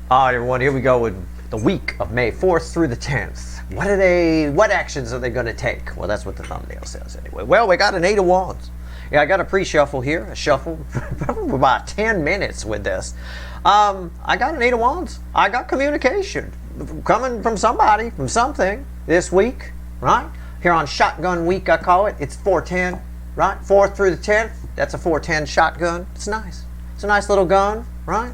All right, everyone, here we go with the week of May 4th through the 10th. What actions are they going to take? Well, that's what the thumbnail says anyway. Well, we got an 8 of Wands. Yeah, I got a pre-shuffle here, a shuffle, probably about 10 minutes with this. I got an 8 of Wands. I got communication coming from somebody, from something this week, right? Here on Shotgun Week, I call it. It's 410, right? 4th through the 10th, that's a 410 shotgun. It's nice. It's a nice little gun, right?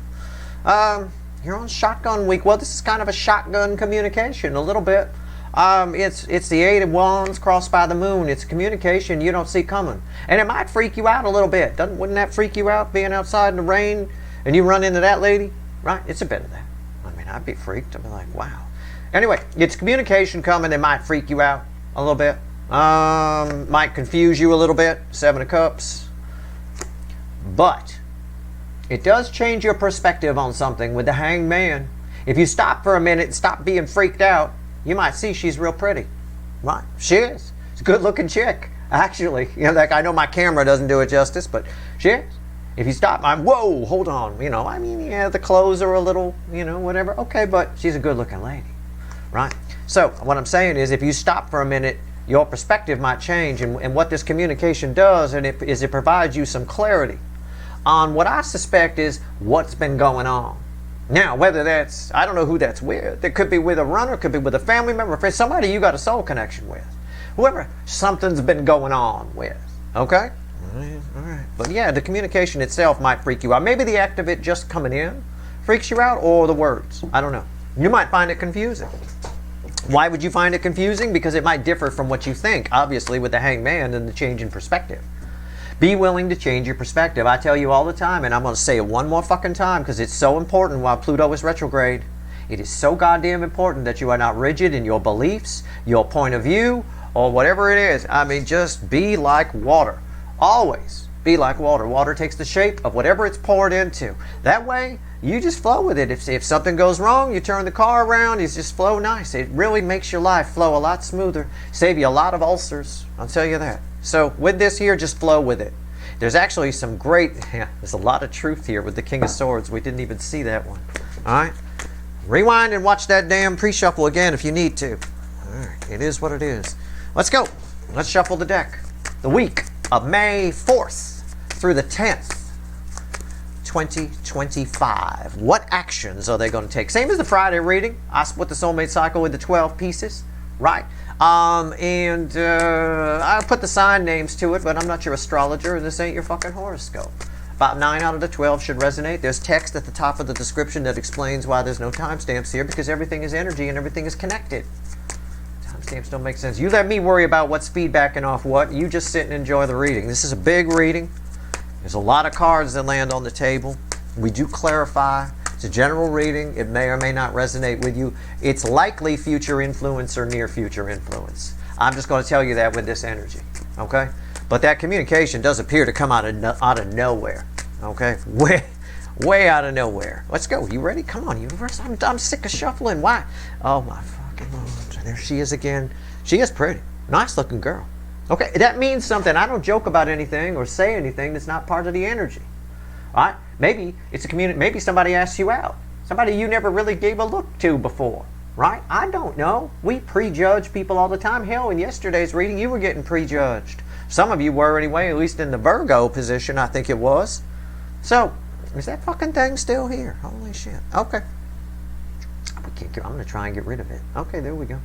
You're on Shotgun Week. Well, this is kind of a shotgun communication, a little bit. It's the 8 of Wands crossed by the moon. It's communication you don't see coming. And it might freak you out a little bit. Wouldn't that freak you out, being outside in the rain and you run into that lady? Right? It's a bit of that. I mean, I'd be freaked. I'd be like, wow. Anyway, it's communication coming. It might freak you out a little bit. Might confuse you a little bit. 7 of Cups. But it does change your perspective on something with the Hanged Man. If you stop for a minute and stop being freaked out, you might see she's real pretty. Right? She is. It's a good looking chick, actually. You know, like, I know my camera doesn't do it justice, but she is. If you stop, whoa, hold on. You know, I mean, yeah, the clothes are a little, you know, whatever. Okay, but she's a good looking lady. Right? So what I'm saying is, if you stop for a minute, your perspective might change. And what this communication does is it provides you some clarity on what I suspect is what's been going on. Now, whether that's, I don't know who that's with. It could be with a runner, could be with a family member, friend, somebody you got a soul connection with. Whoever something's been going on with. Okay? All right. But yeah, the communication itself might freak you out. Maybe the act of it just coming in freaks you out, or the words. I don't know. You might find it confusing. Why would you find it confusing? Because it might differ from what you think, obviously, with the Hanged Man and the change in perspective. Be willing to change your perspective. I tell you all the time, and I'm going to say it one more fucking time because it's so important while Pluto is retrograde. It is so goddamn important that you are not rigid in your beliefs, your point of view, or whatever it is. I mean, just be like water. Always be like water. Water takes the shape of whatever it's poured into. That way, you just flow with it. If something goes wrong, you turn the car around, you just flow nice. It really makes your life flow a lot smoother. Save you a lot of ulcers. I'll tell you that. So with this here, just flow with it. There's actually some great, there's a lot of truth here with the King of Swords. We didn't even see that one. All right. Rewind and watch that damn pre-shuffle again if you need to. All right. It is what it is. Let's go. Let's shuffle the deck. The week of May 4th through the 10th, 2025. What actions are they going to take? Same as the Friday reading. I split the soulmate cycle into 12 pieces. Right? I put the sign names to it, but I'm not your astrologer, and this ain't your fucking horoscope. About 9 out of the 12 should resonate. There's text at the top of the description that explains why there's no timestamps here, because everything is energy and everything is connected. Timestamps don't make sense. You let me worry about what's feedbacking off what. You just sit and enjoy the reading. This is a big reading. There's a lot of cards that land on the table. We do clarify. It's a general reading. It may or may not resonate with you. It's likely future influence or near future influence. I'm just going to tell you that with this energy. Okay? But that communication does appear to come out of nowhere. Okay? Way out of nowhere. Let's go. You ready? Come on, universe. I'm sick of shuffling. Why? Oh, my fucking Lord. There she is again. She is pretty. Nice looking girl. Okay? That means something. I don't joke about anything or say anything that's not part of the energy. All right? Maybe it's a community. Maybe somebody asked you out. Somebody you never really gave a look to before. Right? I don't know. We prejudge people all the time. Hell, in yesterday's reading, you were getting prejudged. Some of you were anyway, at least in the Virgo position, I think it was. So, is that fucking thing still here? Holy shit. Okay. I'm going to try and get rid of it. Okay, there we go.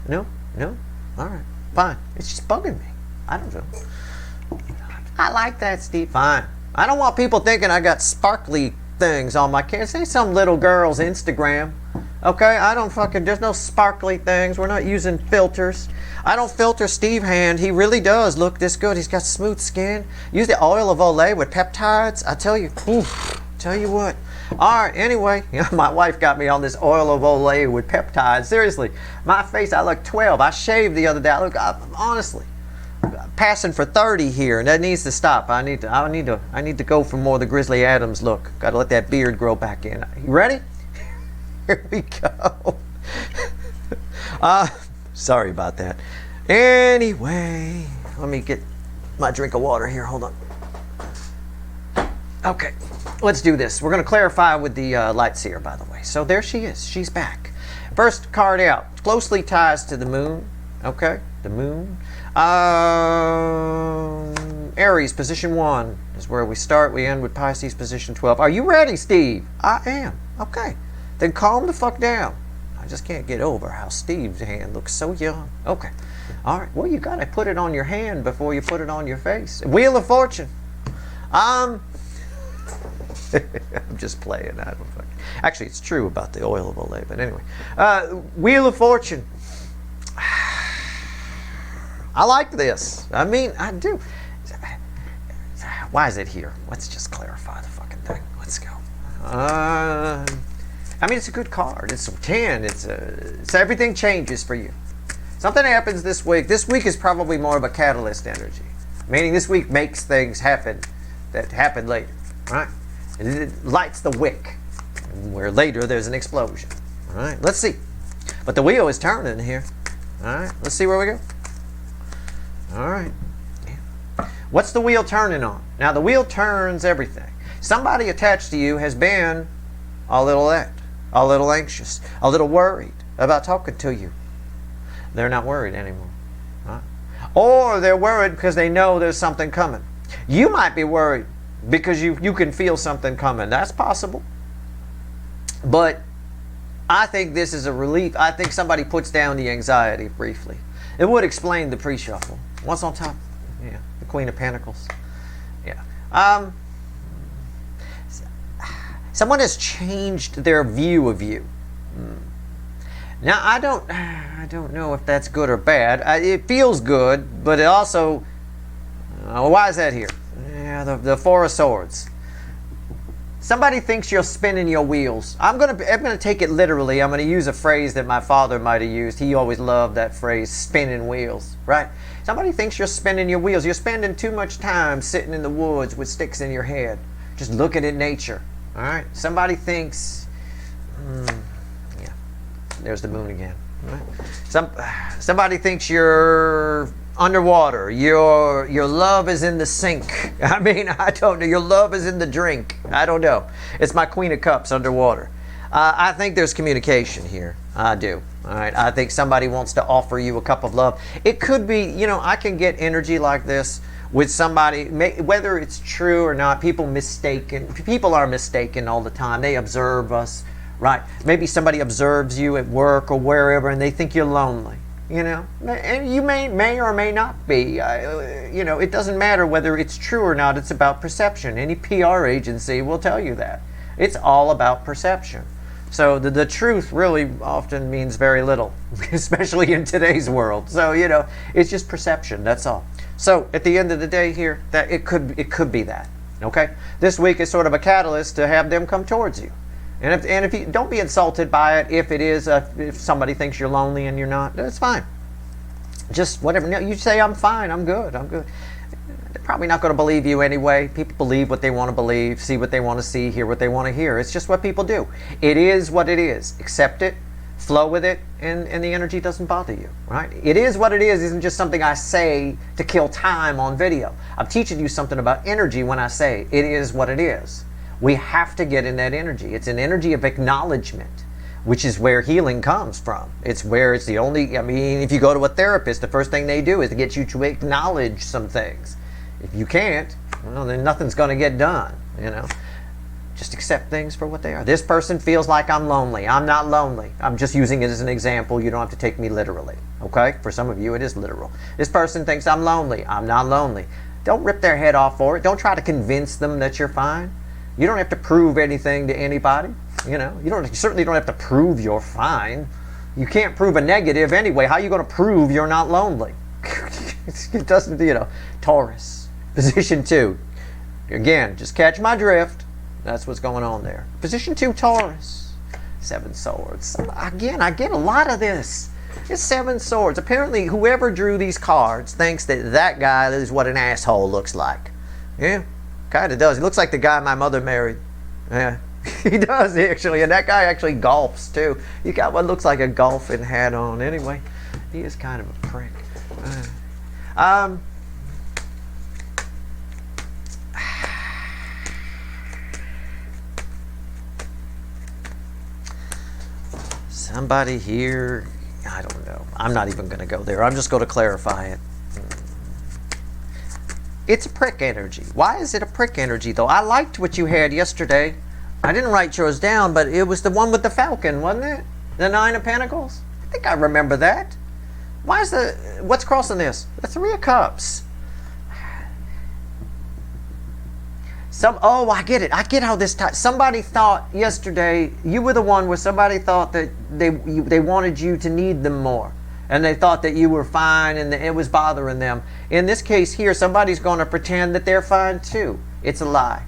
No? All right. Fine. It's just bugging me. I don't know. I like that, Steve. Fine. I don't want people thinking I got sparkly things on my camera. Say some little girl's Instagram. Okay? I don't fucking, there's no sparkly things. We're not using filters. I don't filter Steve hand. He really does look this good. He's got smooth skin. Use the oil of Olay with peptides. I tell you, tell you what. All right, anyway, my wife got me on this oil of Olay with peptides. Seriously, my face, I look 12. I shaved the other day. I look, honestly, passing for 30 here, and that needs to stop. I need to go for more of the Grizzly Adams look. Got to let that beard grow back in. You ready? Here we go. Sorry about that. Anyway, let me get my drink of water here. Hold on. Okay. let's do this. We're going to clarify with the light seer, by the way. So there she is. She's back. First card out closely ties to the moon. Okay, the moon. Aries, position 1 is where we start. We end with Pisces, position 12. Are you ready, Steve? I am. Okay. Then calm the fuck down. I just can't get over how Steve's hand looks so young. Okay. All right. Well, you got to put it on your hand before you put it on your face. Wheel of Fortune. I'm just playing. I don't fucking... Actually, it's true about the oil of Olay, but anyway. Wheel of Fortune. I like this. I mean, I do. Why is it here? Let's just clarify the fucking thing. Let's go. I mean, it's a good card. It's a 10. It's everything changes for you. Something happens this week. This week is probably more of a catalyst energy. Meaning this week makes things happen that happen later. Right? It lights the wick. Where later there's an explosion. All right? Let's see. But the wheel is turning here. All right? Let's see where we go. All right. What's the wheel turning on? Now, the wheel turns everything. Somebody attached to you has been a little anxious, a little worried about talking to you. They're not worried anymore. Right? Or they're worried because they know there's something coming. You might be worried because you can feel something coming. That's possible. But I think this is a relief. I think somebody puts down the anxiety briefly. It would explain the pre-shuffle. What's on top? Yeah, the Queen of Pentacles. Yeah. Someone has changed their view of you. Now, I don't know if that's good or bad. It feels good, but it also... why is that here? Yeah, the Four of Swords. Somebody thinks you're spinning your wheels. I'm gonna take it literally. I'm gonna use a phrase that my father might have used. He always loved that phrase, spinning wheels, right? Somebody thinks you're spinning your wheels. You're spending too much time sitting in the woods with sticks in your head, just looking at nature, all right? Somebody thinks, yeah, there's the moon again. Right? Somebody thinks you're underwater. Your love is in the sink. I mean, I don't know. Your love is in the drink. I don't know. It's my Queen of Cups underwater. I think there's communication here. I do. All right. I think somebody wants to offer you a cup of love. It could be, I can get energy like this with somebody, whether it's true or not. People are mistaken all the time. They observe us, right? Maybe somebody observes you at work or wherever and they think you're lonely. And you may or may not be. It doesn't matter whether it's true or not. It's about perception. Any PR agency will tell you that. It's all about perception. So the truth really often means very little, especially in today's world. So, it's just perception. That's all. So at the end of the day here, that it could be that. Okay? This week is sort of a catalyst to have them come towards you. And if you don't be insulted by it, if somebody thinks you're lonely and you're not, that's fine. Just whatever. No, you say I'm fine, I'm good. They're probably not going to believe you anyway. People believe what they want to believe, see what they want to see, hear what they want to hear. It's just what people do. It is what it is. Accept it, flow with it, and the energy doesn't bother you. Right? It is what it is. Isn't just something I say to kill time on video. I'm teaching you something about energy when I say it is what it is. We have to get in that energy. It's an energy of acknowledgement, which is where healing comes from. It's the only, if you go to a therapist, the first thing they do is to get you to acknowledge some things. If you can't, well, then nothing's going to get done, Just accept things for what they are. This person feels like I'm lonely. I'm not lonely. I'm just using it as an example. You don't have to take me literally, okay? For some of you, it is literal. This person thinks I'm lonely. I'm not lonely. Don't rip their head off for it. Don't try to convince them that you're fine. You don't have to prove anything to anybody. You certainly don't have to prove you're fine. You can't prove a negative anyway. How are you going to prove you're not lonely? It doesn't, Taurus, position 2. Again, just catch my drift. That's what's going on there. Position 2, Taurus. 7 swords. Again, I get a lot of this. It's 7 swords. Apparently, whoever drew these cards thinks that guy is what an asshole looks like. Yeah. Kind of does. He looks like the guy my mother married. Yeah, he does actually. And that guy actually golfs too. He got what looks like a golfing hat on. Anyway, he is kind of a prick. Somebody here, I don't know. I'm not even going to go there. I'm just going to clarify it. It's a prick energy. Why is it a prick energy, though? I liked what you had yesterday. I didn't write yours down, but it was the one with the falcon, wasn't it? The 9 of Pentacles? I think I remember that. Why is what's crossing this? The 3 of Cups. Oh, I get it. I get how this somebody thought yesterday, you were the one where somebody thought that they wanted you to need them more. And they thought that you were fine and it was bothering them. In this case here, somebody's going to pretend that they're fine too. It's a lie.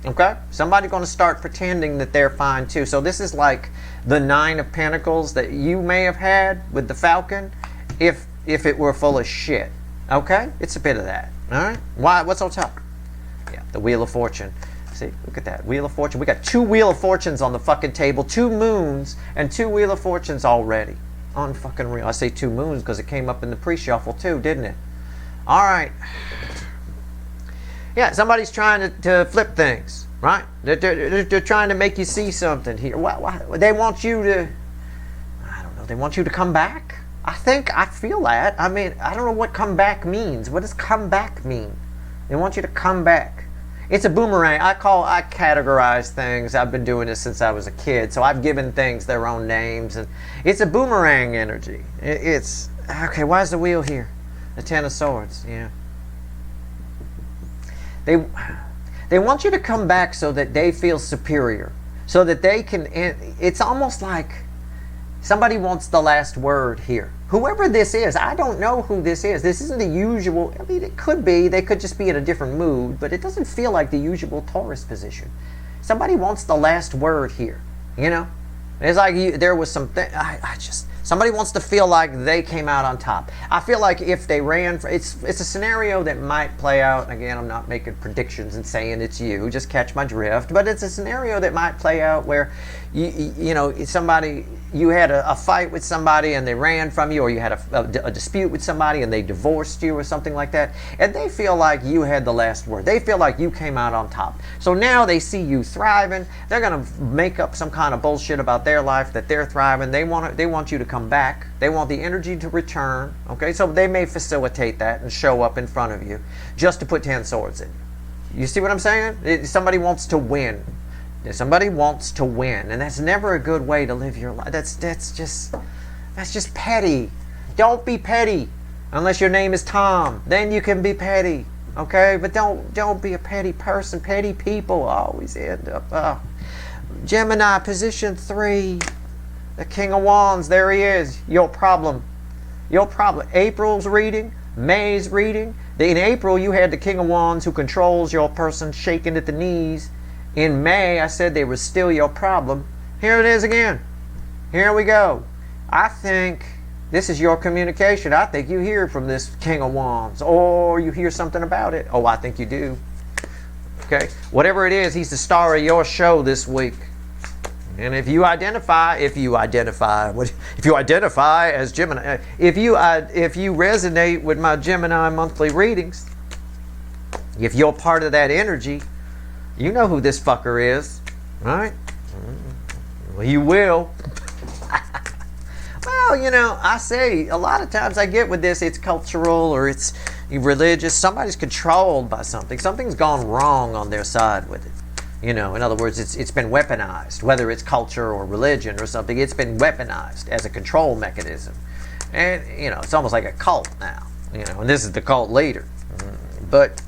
Okay? Somebody's going to start pretending that they're fine too. So this is like the 9 of Pentacles that you may have had with the falcon if it were full of shit. Okay? It's a bit of that. All right? Why? What's on top? Yeah, the Wheel of Fortune. See, look at that. Wheel of Fortune. We got 2 Wheel of Fortunes on the fucking table, 2 moons, and 2 Wheel of Fortunes already. Unfucking real. I say 2 moons because it came up in the pre-shuffle too, didn't it? All right. Yeah, somebody's trying to flip things, right? They're trying to make you see something here. Why? They want you to, I don't know, they want you to come back? I feel that. I mean, I don't know what come back means. What does come back mean? They want you to come back. It's a boomerang. I categorize things. I've been doing this since I was a kid, so I've given things their own names, and it's a boomerang energy. It's okay. Why is the wheel here? The 10 of Swords. Yeah. They want you to come back so that they feel superior, so that they can. It's almost like somebody wants the last word here. Whoever this is, I don't know who this is. This isn't the usual. I mean, it could be. They could just be in a different mood, but it doesn't feel like the usual Taurus position. Somebody wants the last word here. You know, it's like there was something. Somebody wants to feel like they came out on top. I feel like if they ran, it's a scenario that might play out. Again, I'm not making predictions and saying it's you. Just catch my drift. But it's a scenario that might play out where, you know, you had a fight with somebody and they ran from you, or you had a dispute with somebody and they divorced you or something like that, and they feel like you had the last word. They feel like you came out on top. So now they see you thriving. They're going to make up some kind of bullshit about their life that they're thriving. They want you to come back. They want the energy to return. Okay, so they may facilitate that and show up in front of you just to put 10 swords in you. You see what I'm saying? Somebody wants to win. Somebody wants to win, and that's never a good way to live your life. That's just petty. Don't be petty unless your name is Tom. Then you can be petty, okay? But don't be a petty person. Petty people always end up. Gemini, position 3, the King of Wands. There he is. Your problem. April's reading, May's reading. In April, you had the King of Wands who controls your person, shaking at the knees. In May, I said they were still your problem. Here it is again. Here we go. I think this is your communication. I think you hear from this King of Wands, or you hear something about it. Oh, I think you do. Okay. Whatever it is, he's the star of your show this week. And if you identify as Gemini, if you resonate with my Gemini monthly readings, if you're part of that energy, you know who this fucker is, right? Well, you will. Well, you know, I say a lot of times I get with this, it's cultural or it's religious. Somebody's controlled by something. Something's gone wrong on their side with it. You know, in other words, it's been weaponized, whether it's culture or religion or something. It's been weaponized as a control mechanism. And, you know, it's almost like a cult now, you know, and this is the cult leader. But,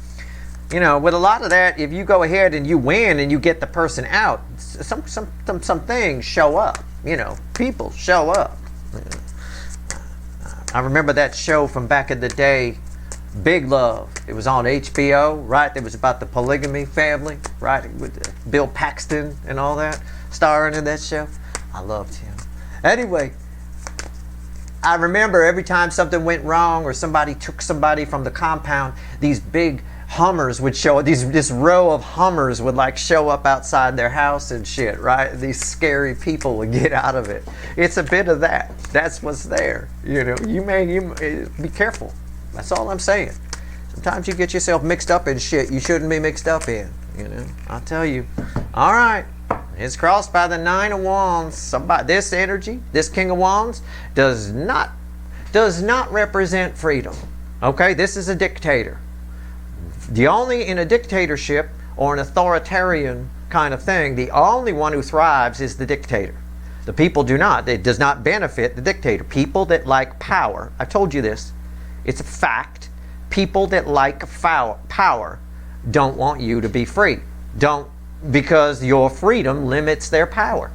you know, with a lot of that, if you go ahead and you win and you get the person out, some things show up. You know, people show up. I remember that show from back in the day, Big Love. It was on HBO, right? It was about the polygamy family, right? With Bill Paxton and all that, starring in that show. I loved him. Anyway, I remember every time something went wrong or somebody took somebody from the compound, these big Hummers would show up. This row of Hummers would like show up outside their house and shit, right? These scary people would get out of it. It's a bit of that. That's what's there. You know, you be careful. That's all I'm saying. Sometimes you get yourself mixed up in shit you shouldn't be mixed up in. You know, I'll tell you. All right. It's crossed by the Nine of Wands. Somebody, this energy, this King of Wands, does not represent freedom. Okay, this is a dictator. The only, in a dictatorship or an authoritarian kind of thing, the only one who thrives is the dictator. The people do not. It does not benefit the dictator. People that like power, I've told you this, it's a fact. People that like power don't want you to be free. Because your freedom limits their power.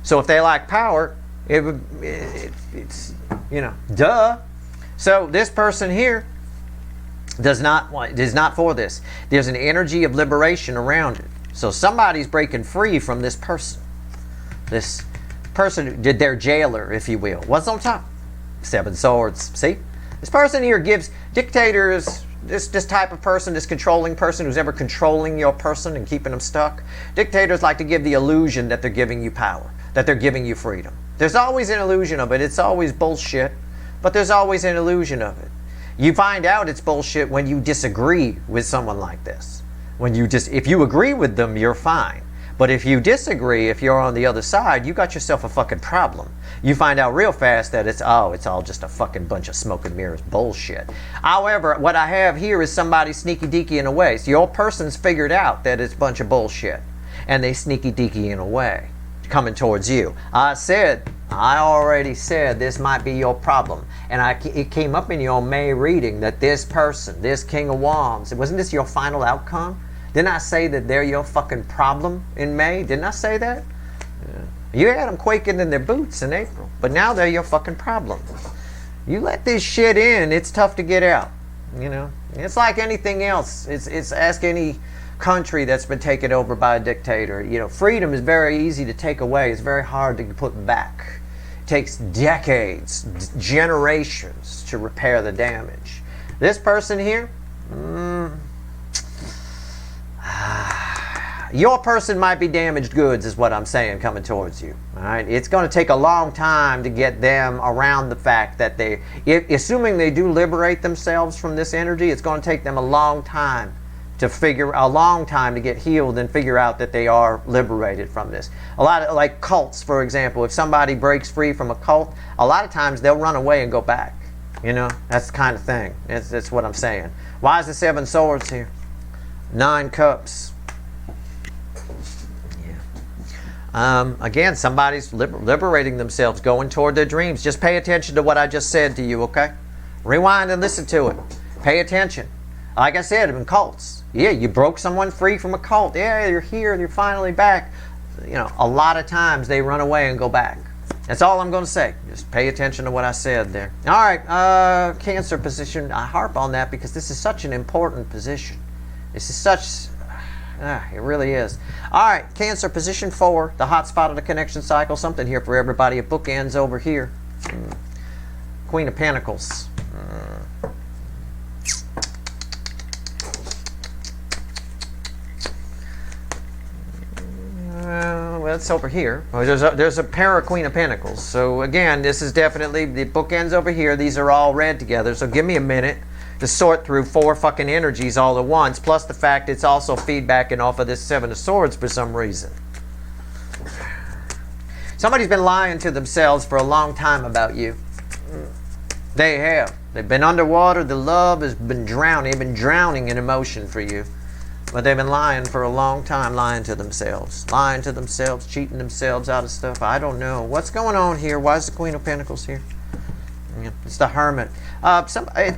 So if they like power, it's, you know, duh. So this person here is not for this. There's an energy of liberation around it. So somebody's breaking free from this person. This person who did their jailer, if you will. What's on top? 7 swords. See? This person here gives dictators, this type of person, this controlling person who's ever controlling your person and keeping them stuck. Dictators like to give the illusion that they're giving you power, that they're giving you freedom. There's always an illusion of it. It's always bullshit, but there's always an illusion of it. You find out it's bullshit when you disagree with someone like this. If you agree with them, you're fine. But if you disagree, if you're on the other side, you got yourself a fucking problem. You find out real fast that it's all just a fucking bunch of smoke and mirrors bullshit. However, what I have here is somebody sneaky deaky in a way. So your person's figured out that it's a bunch of bullshit. And they sneaky deaky in a way, coming towards you. I already said this might be your problem. And it came up in your May reading that this person, this King of Wands, wasn't this your final outcome? Didn't I say that they're your fucking problem in May? Didn't I say that? Yeah. You had them quaking in their boots in April, but now they're your fucking problem. You let this shit in, it's tough to get out. You know, it's like anything else. It's ask any country that's been taken over by a dictator. You know, freedom is very easy to take away. It's very hard to put back. It takes decades, generations to repair the damage. This person here, your person might be damaged goods is what I'm saying coming towards you. All right? It's going to take a long time to get them around the fact that assuming they do liberate themselves from this energy, it's going to take them a long time to get healed and figure out that they are liberated from this. A lot of, like cults, for example, if somebody breaks free from a cult, a lot of times they'll run away and go back. You know, that's the kind of thing. That's what I'm saying. Why is the 7 swords here? 9 cups. Again, somebody's liberating themselves, going toward their dreams. Just pay attention to what I just said to you, okay? Rewind and listen to it. Pay attention. Like I said, in cults, yeah, you broke someone free from a cult. Yeah, you're here, you're finally back. You know, a lot of times they run away and go back. That's all I'm going to say. Just pay attention to what I said there. All right, Cancer position. I harp on that because this is such an important position. This is such... it really is. All right, Cancer, position 4, the hot spot of the connection cycle. Something here for everybody. It bookends over here. Queen of Pentacles. Well, it's over here. There's a pair of Queen of Pentacles. So again, this is definitely, the bookends over here. These are all read together. So give me a minute to sort through 4 fucking energies all at once, plus the fact it's also feedbacking off of this 7 of Swords for some reason. Somebody's been lying to themselves for a long time about you. They have. They've been underwater. The love has been drowning. They've been drowning in emotion for you. But they've been lying for a long time, lying to themselves, cheating themselves out of stuff. I don't know. What's going on here? Why is the Queen of Pentacles here? Yeah, it's the Hermit.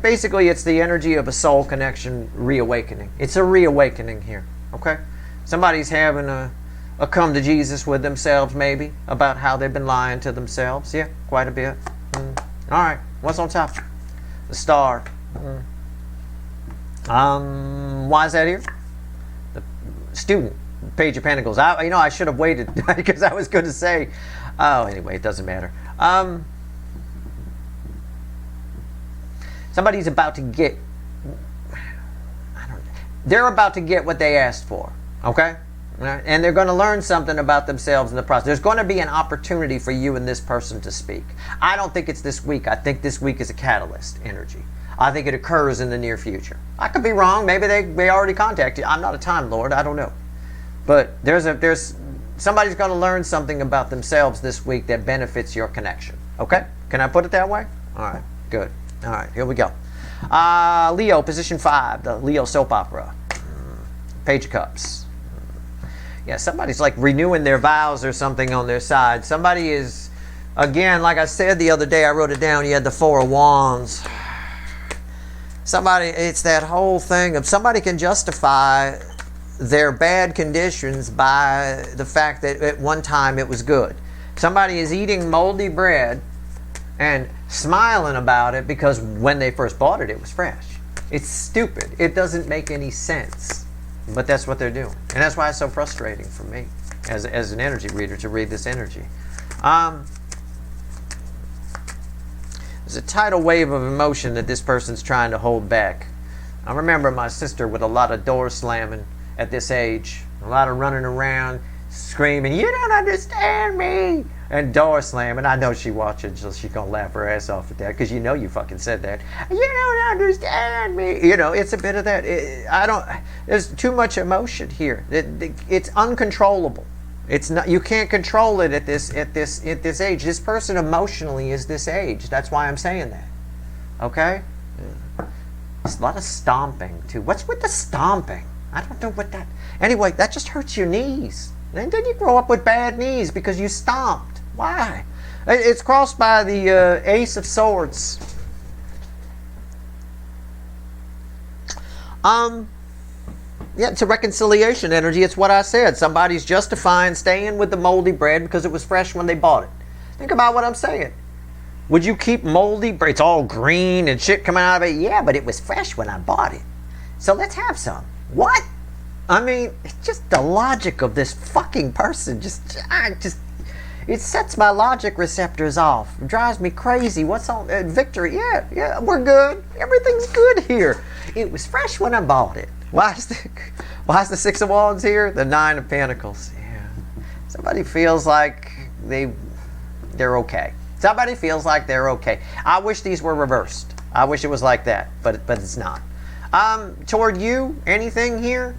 Basically, it's the energy of a soul connection reawakening. It's a reawakening here, okay? Somebody's having a come to Jesus with themselves, maybe, about how they've been lying to themselves. Yeah, quite a bit. All right, what's on top? The Star. Why is that here? The Student. Page of Pentacles. I should have waited because I was going to say. Oh, anyway, it doesn't matter. Somebody's about to get. They're about to get what they asked for. Okay. And they're going to learn something about themselves in the process. There's going to be an opportunity for you and this person to speak. I don't think it's this week. I think this week is a catalyst energy. I think it occurs in the near future. I could be wrong. Maybe they already contacted you. I'm not a Time Lord. I don't know. But there's somebody's going to learn something about themselves this week that benefits your connection. Okay? Can I put it that way? All right. Good. All right. Here we go. Leo, position 5, the Leo soap opera. Page of Cups. Yeah, somebody's like renewing their vows or something on their side. Somebody is, again, like I said the other day, I wrote it down, you had the 4 of Wands. Somebody, it's that whole thing of somebody can justify their bad conditions by the fact that at one time it was good. Somebody is eating moldy bread and smiling about it because when they first bought it, it was fresh. It's stupid. It doesn't make any sense. But that's what they're doing. And that's why it's so frustrating for me as an energy reader to read this energy. There's a tidal wave of emotion that this person's trying to hold back. I remember my sister with a lot of door slamming at this age. A lot of running around, screaming, "You don't understand me!" And door slamming. I know she watching, so she's going to laugh her ass off at that, because you know you fucking said that. "You don't understand me!" You know, it's a bit of that. There's too much emotion here. It's uncontrollable. It's not. You can't control it at this age. This person emotionally is this age. That's why I'm saying that. Okay? There's a lot of stomping, too. What's with the stomping? I don't know what that... Anyway, that just hurts your knees. And then you grow up with bad knees because you stomped. Why? It's crossed by the Ace of Swords. Yeah, it's a reconciliation energy. It's what I said. Somebody's justifying staying with the moldy bread because it was fresh when they bought it. Think about what I'm saying. Would you keep moldy bread? It's all green and shit coming out of it. Yeah, but it was fresh when I bought it. So let's have some. What? I mean, it's just the logic of this fucking person. It sets my logic receptors off. It drives me crazy. What's on victory? Yeah, we're good. Everything's good here. It was fresh when I bought it. Why is the 6 of Wands here? The 9 of Pentacles. Yeah. Somebody feels like they're okay. Somebody feels like they're okay. I wish these were reversed. I wish it was like that, but it's not. Toward you, anything here?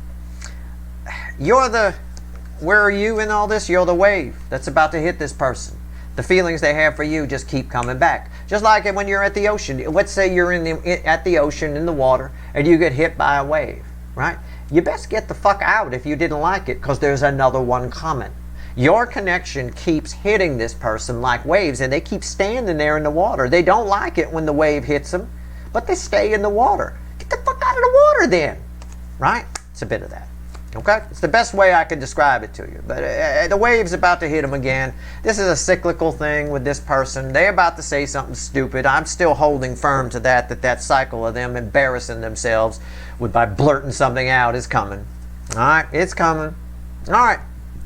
Where are you in all this? You're the wave that's about to hit this person. The feelings they have for you just keep coming back. Just like when you're at the ocean. Let's say you're at the ocean in the water and you get hit by a wave, right? You best get the fuck out if you didn't like it, because there's another one coming. Your connection keeps hitting this person like waves, and they keep standing there in the water. They don't like it when the wave hits them, but they stay in the water. Get the fuck out of the water then, right? It's a bit of that. Okay? It's the best way I can describe it to you. But the wave's about to hit them again. This is a cyclical thing with this person. They're about to say something stupid. I'm still holding firm to that cycle of them embarrassing themselves by blurting something out is coming. All right? It's coming. All right.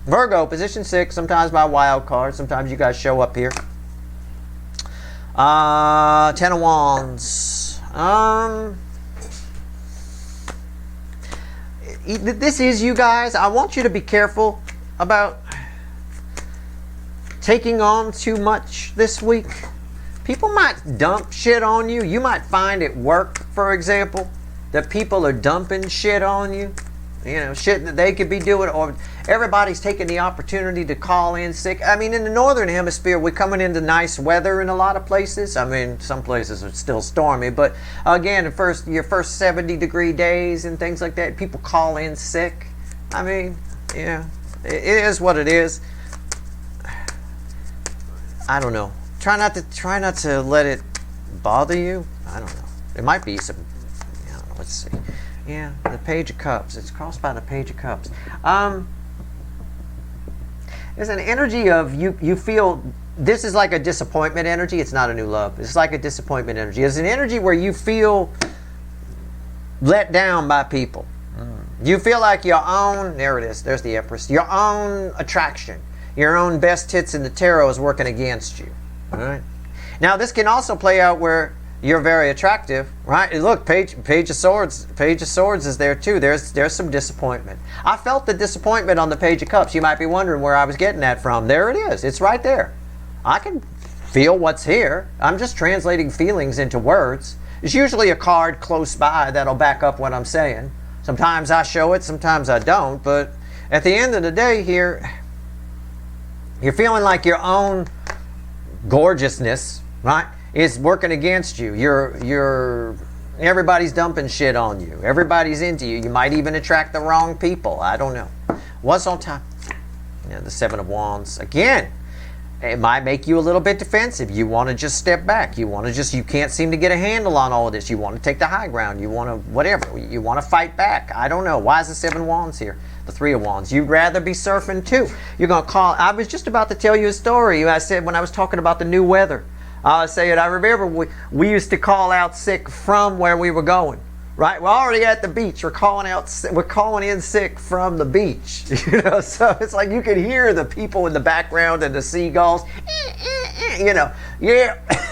Virgo, position 6. Sometimes by wild card. Sometimes you guys show up here. 10 of Wands. This is you guys. I want you to be careful about taking on too much this week. People might dump shit on you. You might find at work, for example, that people are dumping shit on you. You know, shit that they could be doing, or everybody's taking the opportunity to call in sick. I mean, in the northern hemisphere, we're coming into nice weather in a lot of places. I mean, some places are still stormy, but again, your first 70-degree days and things like that, people call in sick. I mean, yeah, it is what it is. I don't know. Try not to let it bother you. I don't know. It might be some. I don't know. Let's see. Yeah, the Page of Cups. It's crossed by the Page of Cups. There's an energy of you feel, this is like a disappointment energy. It's not a new love. It's like a disappointment energy. It's an energy where you feel let down by people. You feel like your own, there it is, there's the Empress, your own attraction, your own best hits in the tarot is working against you. All right. Now, this can also play out where you're very attractive, right? And look, Page of Swords is there too. There's some disappointment. I felt the disappointment on the Page of Cups. You might be wondering where I was getting that from. There it is. It's right there. I can feel what's here. I'm just translating feelings into words. There's usually a card close by that'll back up what I'm saying. Sometimes I show it, sometimes I don't. But at the end of the day here, You're feeling like your own gorgeousness, right, is working against you. Everybody's dumping shit on you. Everybody's into you. You might even attract the wrong people. I don't know. What's on top? Yeah, the Seven of Wands. Again, it might make you a little bit defensive. You want to just step back. You can't seem to get a handle on all of this. You want to take the high ground. You want to, whatever. You want to fight back. I don't know. Why is the Seven of Wands here? The Three of Wands. You'd rather be surfing too. You're going to call. I was just about to tell you a story. I said when I was talking about the new weather. I remember we used to call out sick from where we were going. Right, we're already at the beach. We're calling in sick from the beach. So it's like you can hear the people in the background and the seagulls.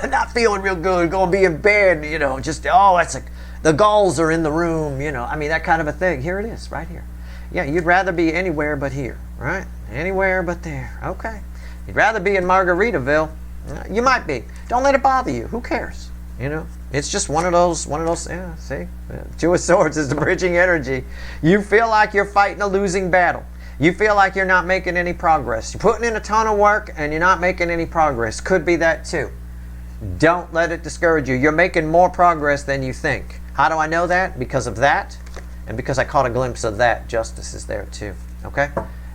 Not feeling real good. Going to be in bed. The gulls are in the room. That kind of a thing. Here it is, right here. Yeah, you'd rather be anywhere but here, right? Anywhere but there. Okay, you'd rather be in Margaritaville. You might be. Don't let it bother you. Who cares? It's just one of those, yeah, see? Two of Swords is the bridging energy. You feel like you're fighting a losing battle. You feel like you're not making any progress. You're putting in a ton of work and you're not making any progress. Could be that too. Don't let it discourage you. You're making more progress than you think. How do I know that? Because of that, and because I caught a glimpse of that. Justice is there too, okay?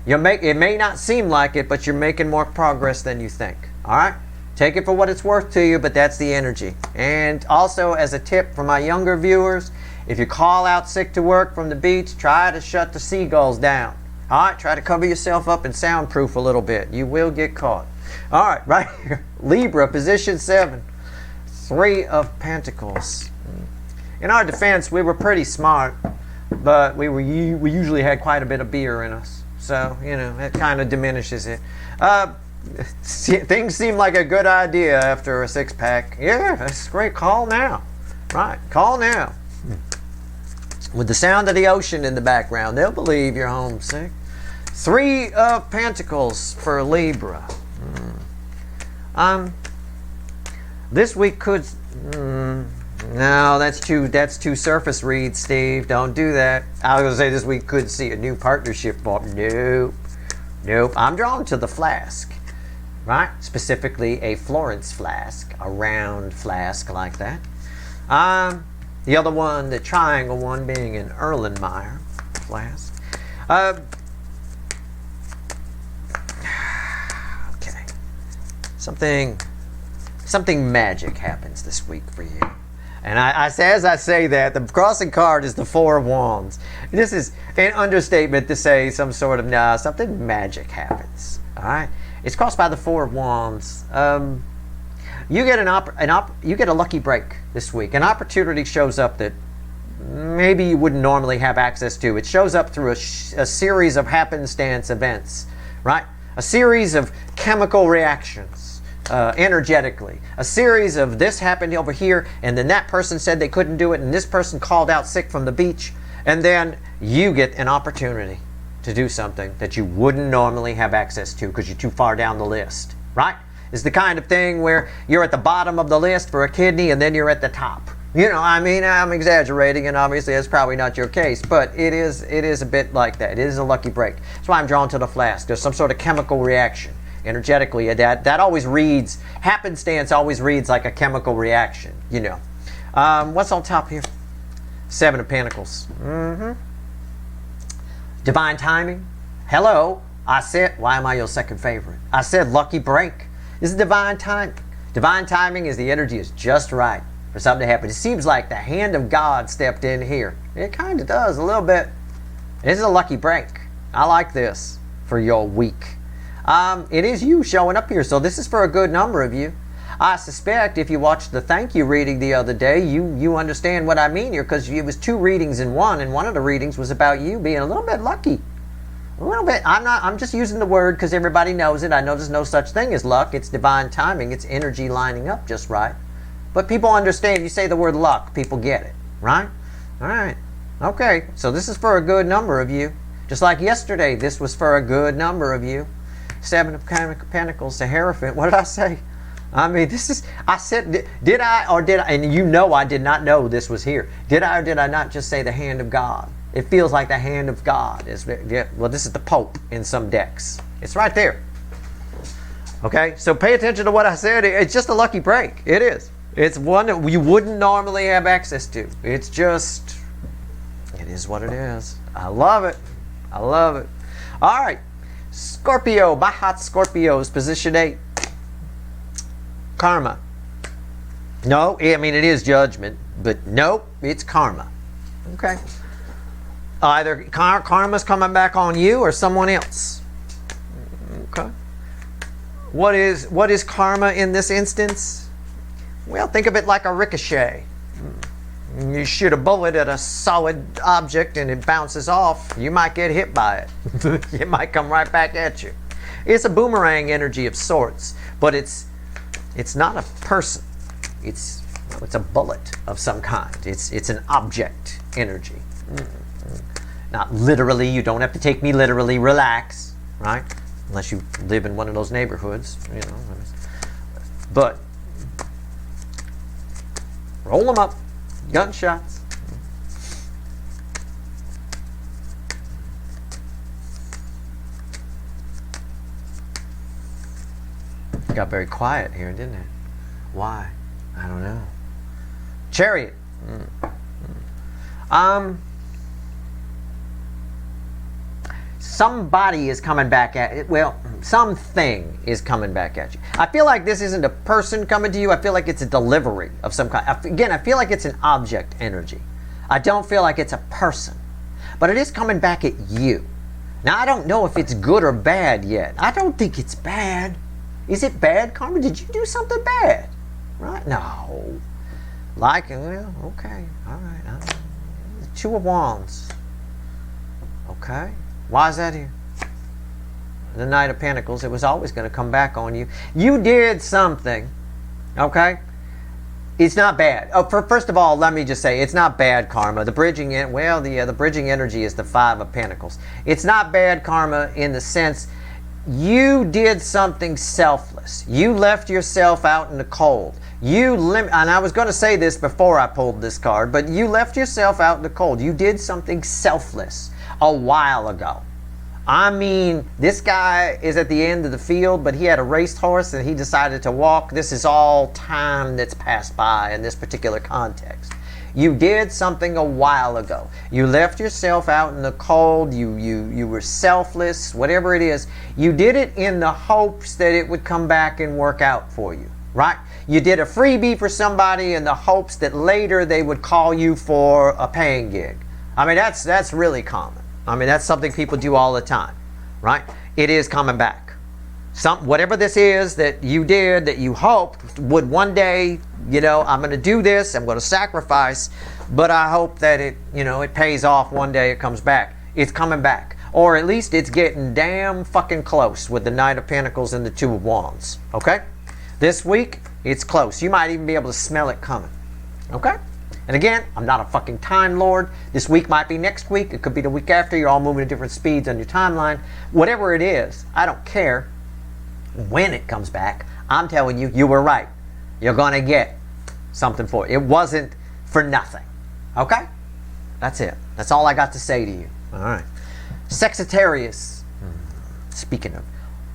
It may not seem like it, but you're making more progress than you think, all right? Take it for what it's worth to you, but that's the energy. And also, as a tip for my younger viewers, if you call out sick to work from the beach, try to shut the seagulls down. All right, try to cover yourself up and soundproof a little bit. You will get caught. All right, right here, Libra, position 7, Three of Pentacles. In our defense, we were pretty smart, but we usually had quite a bit of beer in us. So, that kind of diminishes it. Things seem like a good idea after a six-pack. Yeah, that's great. Call now. Right, call now. With the sound of the ocean in the background, they'll believe you're homesick. Three of Pentacles for Libra. This week could... no, that's too surface read, Steve. Don't do that. I was going to say this week could see a new partnership, but nope. I'm drawn to the flask. Right? Specifically a Florence flask, a round flask like that. The other one, the triangle one, being an Erlenmeyer flask. Okay. Something magic happens this week for you. And as I say that, the crossing card is the Four of Wands. This is an understatement to say something magic happens. All right? It's crossed by the Four of Wands. You get a lucky break this week. An opportunity shows up that maybe you wouldn't normally have access to. It shows up through a series of happenstance events, right? A series of chemical reactions, energetically. A series of this happened over here, and then that person said they couldn't do it, and this person called out sick from the beach, and then you get an opportunity to do something that you wouldn't normally have access to because you're too far down the list, right? It's the kind of thing where you're at the bottom of the list for a kidney and then you're at the top. I'm exaggerating, and obviously that's probably not your case, but it is a bit like that. It is a lucky break. That's why I'm drawn to the flask. There's some sort of chemical reaction energetically. That always reads, happenstance always reads like a chemical reaction, What's on top here? Seven of Pentacles. Divine timing. Hello. I said, why am I your second favorite? I said lucky break. This is divine timing. Divine timing is the energy is just right for something to happen. It seems like the hand of God stepped in here. It kind of does a little bit. This is a lucky break. I like this for your week. It is you showing up here, so this is for a good number of you. I suspect if you watched the thank you reading the other day, you understand what I mean here, because it was two readings in one, and one of the readings was about you being a little bit lucky. A little bit. I'm just using the word because everybody knows it. I know there's no such thing as luck. It's divine timing. It's energy lining up just right. But people understand. You say the word luck, people get it, right? All right. Okay. So this is for a good number of you. Just like yesterday, this was for a good number of you. Seven of Pentacles, the Hierophant. What did I say? I said, did I, and I did not know this was here. Did I or did I not just say the hand of God? It feels like the hand of God. Well, this is the Pope in some decks. It's right there. Okay, so pay attention to what I said. It's just a lucky break. It is. It's one that you wouldn't normally have access to. It's just, it is what it is. I love it. I love it. All right, Scorpio, my hot Scorpios, position 8. Karma. No, I mean, it is judgment, but nope, it's karma. Okay. Either karma's coming back on you or someone else. Okay. What is karma in this instance? Well, think of it like a ricochet. You shoot a bullet at a solid object and it bounces off. You might get hit by it. It might come right back at you. It's a boomerang energy of sorts, but it's not a person. It's a bullet of some kind. It's an object energy. Not literally. You don't have to take me literally. Relax, right? Unless you live in one of those neighborhoods, you know. But roll them up. Gunshots. Got very quiet here, didn't it? Why? I don't know. Chariot. Somebody is coming back at it. Well, something is coming back at you. I feel like this isn't a person coming to you. I feel like it's a delivery of some kind. Again, I feel like it's an object energy. I don't feel like it's a person. But it is coming back at you. Now, I don't know if it's good or bad yet. I don't think it's bad. Is it bad, Karma? Did you do something bad? Right? No. Like, well, okay. All right. The Two of Wands. Okay. Why is that here? The Knight of Pentacles. It was always going to come back on you. You did something. Okay? It's not bad. Oh, first of all, let me just say, it's not bad karma. The bridging, the bridging energy is the Five of Pentacles. It's not bad karma in the sense you did something selfless. You left yourself out in the cold. And I was going to say this before I pulled this card, but you left yourself out in the cold. You did something selfless a while ago. I mean, this guy is at the end of the field, but he had a racehorse and he decided to walk. This is all time that's passed by in this particular context. You did something a while ago. You left yourself out in the cold. You were selfless, whatever it is. You did it in the hopes that it would come back and work out for you, right? You did a freebie for somebody in the hopes that later they would call you for a paying gig. I mean, that's really common. I mean, that's something people do all the time, right? It is coming back. Whatever this is that you did, that you hoped would one day, I'm going to do this, I'm going to sacrifice, but I hope that it pays off one day, it comes back. It's coming back. Or at least it's getting damn fucking close with the Knight of Pentacles and the Two of Wands, okay? This week, it's close. You might even be able to smell it coming, okay? And again, I'm not a fucking time lord. This week might be next week. It could be the week after. You're all moving at different speeds on your timeline. Whatever it is, I don't care when it comes back. I'm telling you, you were right. You're going to get something for it. It wasn't for nothing. Okay? That's it. That's all I got to say to you. All right. Sagittarius. Speaking of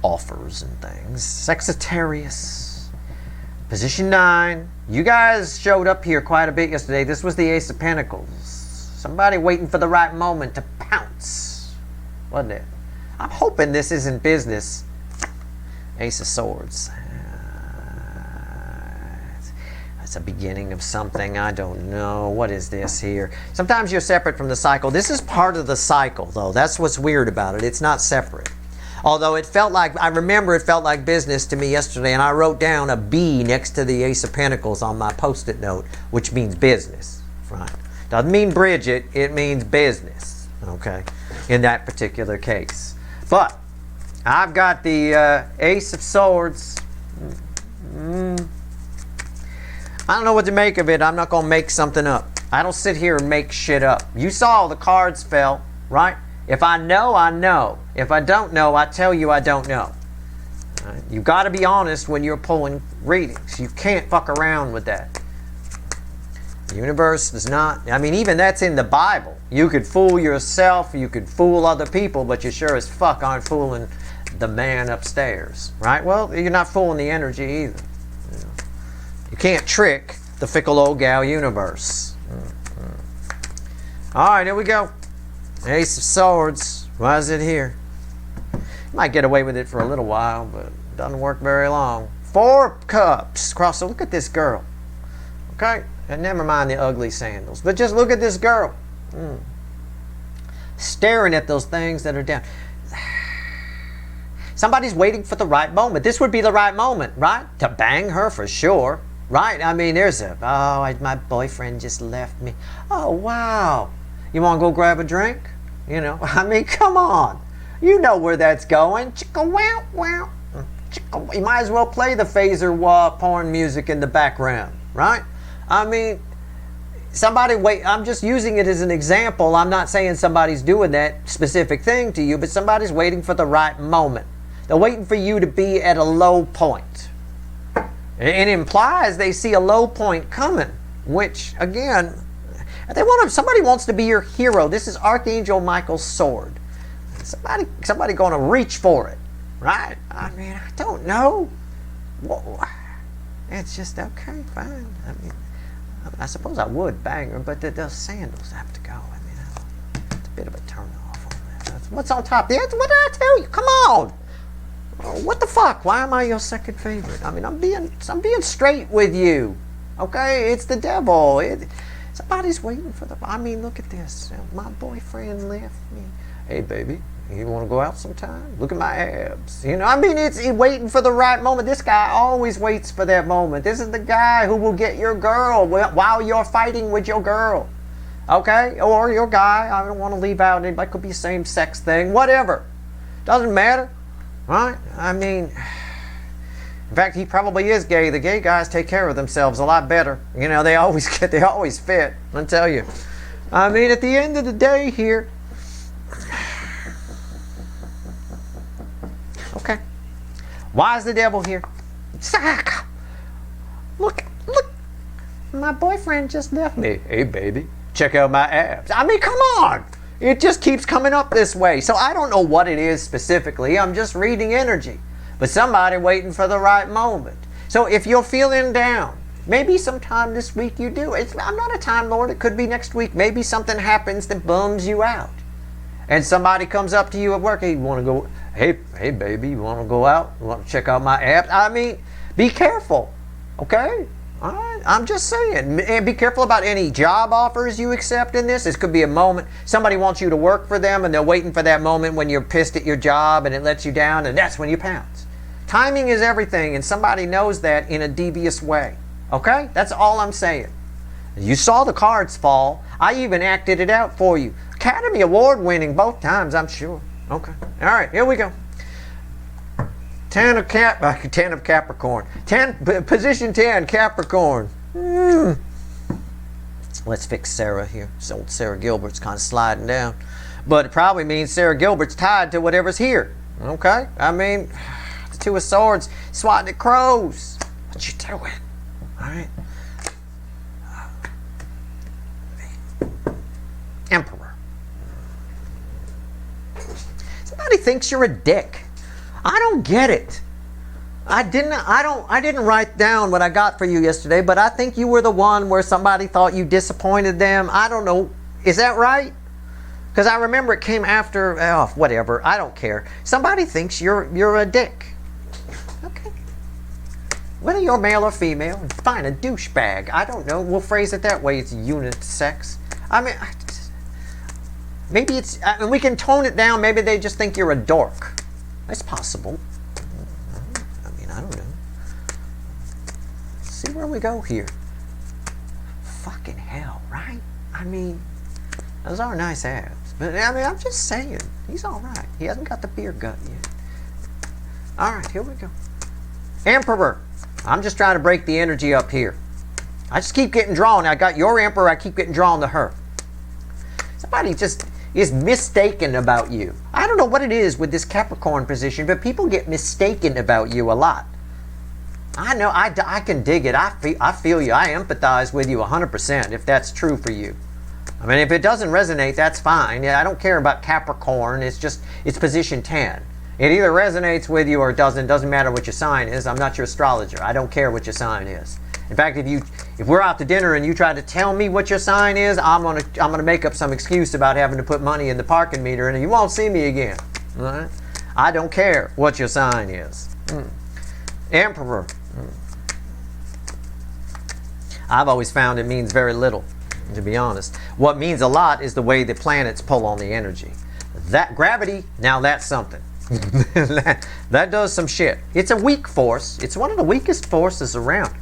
offers and things. Sagittarius. Position 9. You guys showed up here quite a bit yesterday. This was the Ace of Pentacles. Somebody waiting for the right moment to pounce. Wasn't it? I'm hoping this isn't business. Ace of Swords. That's a beginning of something. I don't know. What is this here? Sometimes you're separate from the cycle. This is part of the cycle, though. That's what's weird about it. It's not separate. Although I remember it felt like business to me yesterday, and I wrote down a B next to the Ace of Pentacles on my Post-it note, which means business. Right? Doesn't mean Bridget, it means business, okay, in that particular case. But I've got the Ace of Swords. I don't know what to make of it. I'm not going to make something up. I don't sit here and make shit up. You saw the cards fell, right? If I know, I know. If I don't know, I tell you I don't know. Right? You've got to be honest when you're pulling readings. You can't fuck around with that. The universe does not... I mean, even that's in the Bible. You could fool yourself, you could fool other people, but you sure as fuck aren't fooling the man upstairs, right? Well, you're not fooling the energy either. You can't trick the fickle old gal universe. All right, here we go. Ace of Swords. Why is it here? You might get away with it for a little while, but it doesn't work very long. Four of Cups. Cross. So look at this girl. Okay? And never mind the ugly sandals. But just look at this girl. Staring at those things that are down. Somebody's waiting for the right moment. This would be the right moment, right? To bang her for sure. Right? I mean, there's a, my boyfriend just left me. Oh, wow. You want to go grab a drink? You know, I mean, come on. You know where that's going. Chicka wow wow. You might as well play the phaser porn music in the background, right? I mean, somebody wait. I'm just using it as an example. I'm not saying somebody's doing that specific thing to you, but somebody's waiting for the right moment. They're waiting for you to be at a low point. It implies they see a low point coming, which again, somebody wants to be your hero. This is Archangel Michael's sword. Somebody going to reach for it, right? I mean, I don't know. Whoa. It's just okay, fine. I mean, I suppose I would bang her, but those sandals have to go. I mean, it's a bit of a turn off on that. What's on top? What did I tell you? Come on. What the fuck? Why am I your second favorite? I mean, I'm being straight with you. Okay, it's the devil. Somebody's waiting for the. I mean, look at this. My boyfriend left me. Hey, baby, you want to go out sometime? Look at my abs. You know, I mean, it's waiting for the right moment. This guy always waits for that moment. This is the guy who will get your girl while you're fighting with your girl. Okay, or your guy. I don't want to leave out anybody. Could be a same-sex thing. Whatever. Doesn't matter. Right? I mean, in fact, he probably is gay. The gay guys take care of themselves a lot better. You know, they always fit. I tell you. I mean, at the end of the day here. Okay. Why is the devil here? Look. My boyfriend just left me. Hey, baby, check out my abs. I mean, come on. It just keeps coming up this way. So I don't know what it is specifically. I'm just reading energy. But somebody waiting for the right moment. So if you're feeling down, maybe sometime this week you do. I'm not a Time Lord. It could be next week. Maybe something happens that bums you out. And somebody comes up to you at work. Hey, you want to go? Hey, baby, you want to go out? You want to check out my abs? I mean, be careful. Okay? All right, I'm just saying, and be careful about any job offers you accept in this. This could be a moment. Somebody wants you to work for them, and they're waiting for that moment when you're pissed at your job and it lets you down, and that's when you pounce. Timing is everything, and somebody knows that in a devious way. Okay? That's all I'm saying. You saw the cards fall. I even acted it out for you. Academy Award winning both times, I'm sure. Okay. All right, here we go. 10 of Capricorn. Position 10, Capricorn. Let's fix Sarah here. So Sarah Gilbert's kind of sliding down. But it probably means Sarah Gilbert's tied to whatever's here. Okay? I mean, the Two of Swords swatting at crows. What you doing? All right? Emperor. Somebody thinks you're a dick. I don't get it. I didn't write down what I got for you yesterday, but I think you were the one where somebody thought you disappointed them. I don't know. Is that right? Because I remember it came after, whatever. I don't care. Somebody thinks you're a dick. Okay. Whether you're male or female, fine, a douchebag. I don't know. We'll phrase it that way. It's unisex. I mean, maybe it's, and we can tone it down. Maybe they just think you're a dork. That's possible. I mean, I don't know. Let's see where we go here. Fucking hell, right? I mean, those are nice abs. But, I mean, I'm just saying. He's all right. He hasn't got the beer gut yet. All right, here we go. Emperor. I'm just trying to break the energy up here. I just keep getting drawn. I got your Emperor. I keep getting drawn to her. Somebody just is mistaken about you. I don't know what it is with this Capricorn position, but people get mistaken about you a lot. I know, I can dig it. I feel you. I empathize with you 100% if that's true for you. I mean, if it doesn't resonate, that's fine. Yeah, I don't care about Capricorn. It's position 10. It either resonates with you or it doesn't. It doesn't matter what your sign is. I'm not your astrologer. I don't care what your sign is. In fact, if we're out to dinner and you try to tell me what your sign is, I'm gonna make up some excuse about having to put money in the parking meter and you won't see me again. All right? I don't care what your sign is. Emperor. I've always found it means very little, to be honest. What means a lot is the way the planets pull on the energy. That gravity, now that's something. that does some shit. It's a weak force. It's one of the weakest forces around.